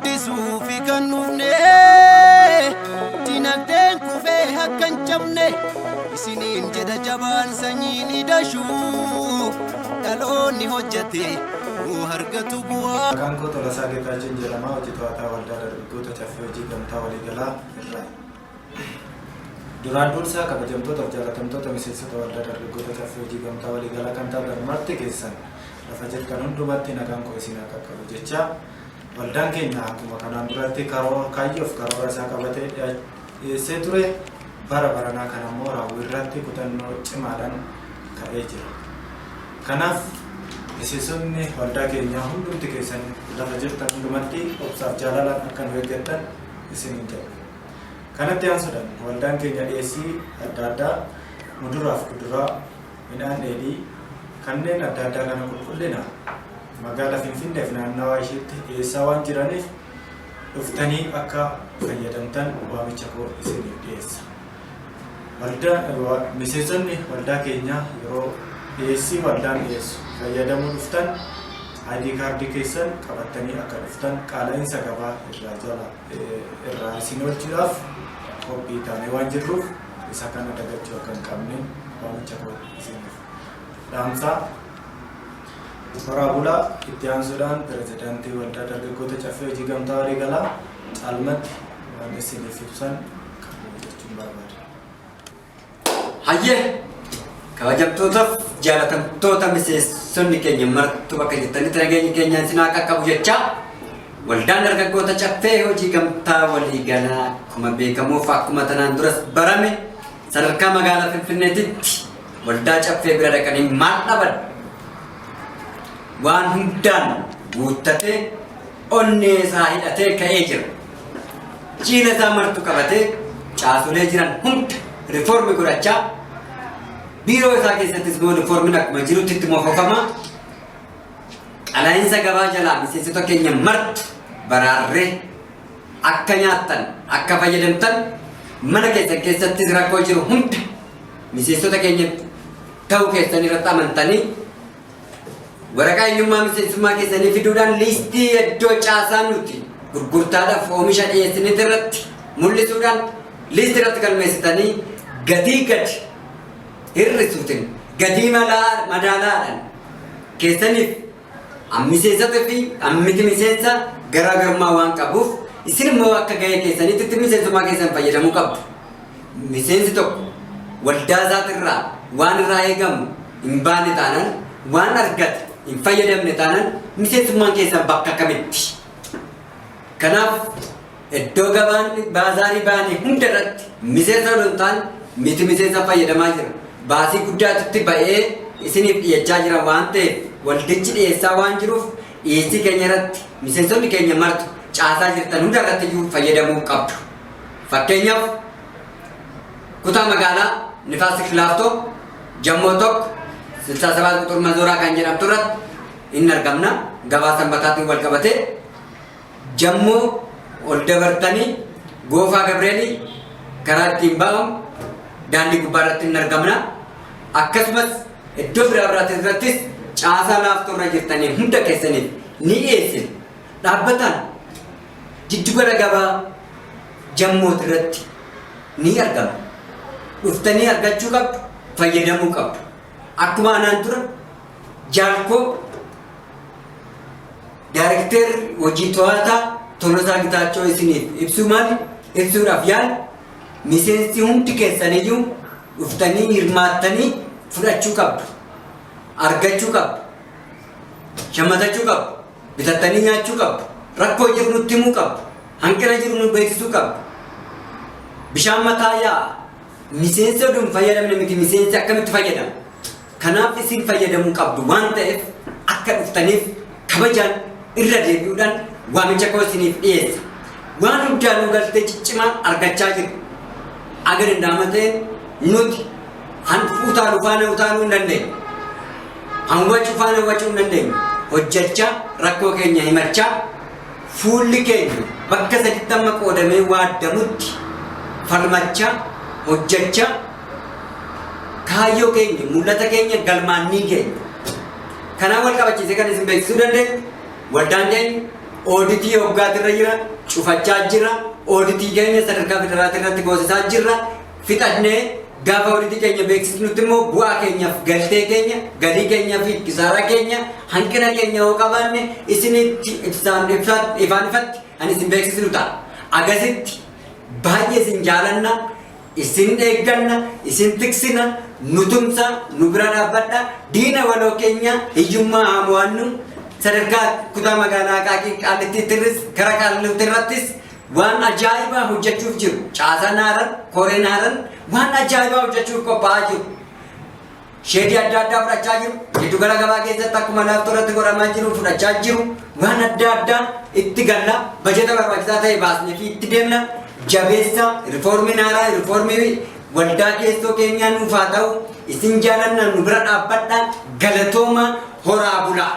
guddisuu fi kan nuufne dinagdeen kufee hakkan cabne isiniin jedha jabaan sanyiin hidhashuu dhaloonni hojjete hargatu bu'aa. Maqaan koo Tolasaa Geetaachoo jedhama. Hojjettoota waldaa dargaggoota caffee hojii gamtaa waliigalaa irraa. Duraan dursaa kabajamtoota fi jaalatamtoota miseensota waldaa dargaggoota caffee hojii gamtaa waliigalaa kan taatan marti keessan lafa jirtan hundumatti nagaan koo isin akka qabu jecha waldaan keenya akkuma kanaan duratti kaayyoof karoora isaa qabatee dhiyeessee ture bara baranaa kan ammoo raawwii irratti kutannoo cimaadhaan ka'ee jira. Kanaaf miseensonni waldaa keenyaa hundumti keessan lafa jirtan hundumatti obsaaf jaalalaan akka nu eeggattan isiniin jedha. Kanatti aansuudhaan waldaan keenya dhiyeessii adda addaa muduraaf kuduraa midhaan dheedhii kanneen adda addaa kana qulqullina magaalaa Finfinneef naannawaa isheetti dhiyeessaa waan jiraniif dhuftanii akka fayyadamtan waamicha koo isiniif dhiyeessa. Miseensonni waldaa keenyaa yeroo dhiyeessii waldaan dhiyeessu fayyadamuu dhuftan ID kaardii keessan qabattanii akka dhuftan qaala'insa gabaa irraa isin oolchuudhaaf qophii taanee waan jirruuf isa kana dagachuu akka hin qabneen waamicha koo isiniif dhaamsaa. Waraabulaa itti aansuudhaan pirezidaantii waldaa dargaggoota caffee hojii gamtaa waliigalaa caalmatti waan isiniif ibsan qabu jechuun barbaada. Hayyee kabajamtootaaf jaalatamtoota miseensonni keenya martuu bakka jirtanitti nageenya keenyaan isin haa qaqqabu jecha waldaan dargaggoota caffee hojii gamtaa waliigalaa akkuma beekamuuf akkuma tanaan duras barame sadarkaa magaalaa Finfinneetitti waldaa caffee bira dhaqanii maal dhaban waan hundaan guuttatee onnee isaa hidhatee ka'ee jira. Jiila isaa martuu qabatee caasulee jiran hunda riiformi godhachaa biiroo isaa keessattis immoo riiformiin akkuma jirutti itti moofofama. Qaala'insa gabaa jalaa miseensota keenya martu baraarree akka nyaattan akka fayyadamtan mana keessan keessattis rakkoo jiru hunda miseensota keenya ta'uu keessan irratti amantanii waraqaa eenyummaa miseensummaa keessanii fiduudhaan liistii iddoo caasaa nuti gurgurtaadhaaf oomisha dhiyeessinitti irratti mul'isuudhaan liistii irratti galmeessitanii gatii gadi hir'isuutiin gatii madaalaadhaan keessaniif miseensota fi miti miseensa garaagarummaa waan qabuuf isin immoo akka gahee keessanitti miseensummaa keessan fayyadamuu qabdu. Miseensi tokko waldaa isaatirraa waan irraa eegamu hin baane taanaan waan argate hin fayyadamne taanaan miseensummaan keessan bakka kamitti. Kanaaf iddoo gabaan baazaarii baane hunda irratti miseensa hodhantaan miti miseensa fayyadamaa jira. Baasii guddaatti ba'ee isiniif dhiyeechaa jira waan ta'eef waldichi dhiyeessaa waan jiruuf dhiyeessii keenya irratti miseensonni keenya martu caasaa jirtan hunda irratti iyyuu fayyadamuu qabdu. Fakkeenyaaf kutaa magaalaa Nifaas Kilaaftoo Jammoo tokko 67 quxur Mazooraa kan jedhamtu irratti inni argamna. Gabaa sanbataatiin wal qabatee Jammoo ol dabartanii Goofaa Gabreelii karaa ittiin ba'amu daandii gubbaa irratti inni argamna. Akkasumas iddoo biraattis caasaa Laaftoo irra jirtanii hunda keessaniif ni dhiyeessin. Dhaabbataan jiddugala gabaa Jammoo irratti ni argama. Dhuftanii argachuu qabdu, fayyadamuu qabdu. Akkuma anaan dura Jaalkoo Daayirekteer hojii to'ataa Tolasaa Geetaachoo isiniif ibsuu maali? Ibsuudhaaf yaala miseensi hundi keessaniyyuu dhuftanii hirmaattanii fudhachuu qabdu. Argachuu qabdu. Shammatachuu qabdu. Bitattanii nyaachuu qabdu. Rakkoo jiru nutti himuu qabdu. Hanqina jiru nu beeksisuu qabdu. Bishaan mataa yaa'a. Miseensi oduun fayyadamne miti miseensi akkamitti fayyadama? Kanaaf isin fayyadamuu qabdu waan ta'eef akka dhuftaniif kabajaan irra deebi'uudhaan waamicha koo isiniif dhiyeessa. Waan hundaanuu galtee ciccimaa argachaa jiru. Agar hindaama ta'e nuti utaaluu faana utaaluu hin dandeenye. Hanwachuu faana wachuu hin dandeenye. Hojjechaa rakkoo keenya himachaa fuulli keenya bakka saditti amma qoodamee waaddamutti falmachaa hojjechaa kaayyoo keenya mul'ata keenya galmaannii keenya kanaan wal qabachiisee kan isin beeksisuu dandeenyu waldaan keenya Ooditii hoggaatirra jira, cufachaa jira. Ooditii keenya sadarkaa federaalatti goosisaa jirra. Fixannee gaafa ooditii keenya beeksisnutti immoo bu'aa keenyaaf galtee keenya, galii keenyaa fi kisaaraa keenya, hanqina keenya yoo qabaanne isinitti ifaan ifatti ani isin beeksisnu ta'a. Agasitti baay'ee isin jaalanna, isin eegganna, isin tiksina, nu tumsa, nu bira dhaabbadha. Diina waloo keenya hiyyummaa haamuwaannu sadarkaa kutaa magaalaa Qaallittiittis gara Qaallittiirrattis waan ajaa'ibaa hojjechuuf jiru. Caasaan haaran, koreen haaran waan ajaa'ibaa hojjechuuf qophaa'aa jiru. Sheedii adda addaa fudhachaa jiru. Giddugala gabaa keessatti akkuma laaftoorratti godhamaa jiru fudhachaa jiru. Waan adda addaa itti galla. Bajeta barbaachisaa ta'e baasnee fi itti deemna. Jabeessa rifoormiin haaraa rifoormii waldaa keessoo keenyaa nuuf haa ta'u. Isin jaalanna nu bira dhaabbadha. Galatooma horaa bulaa.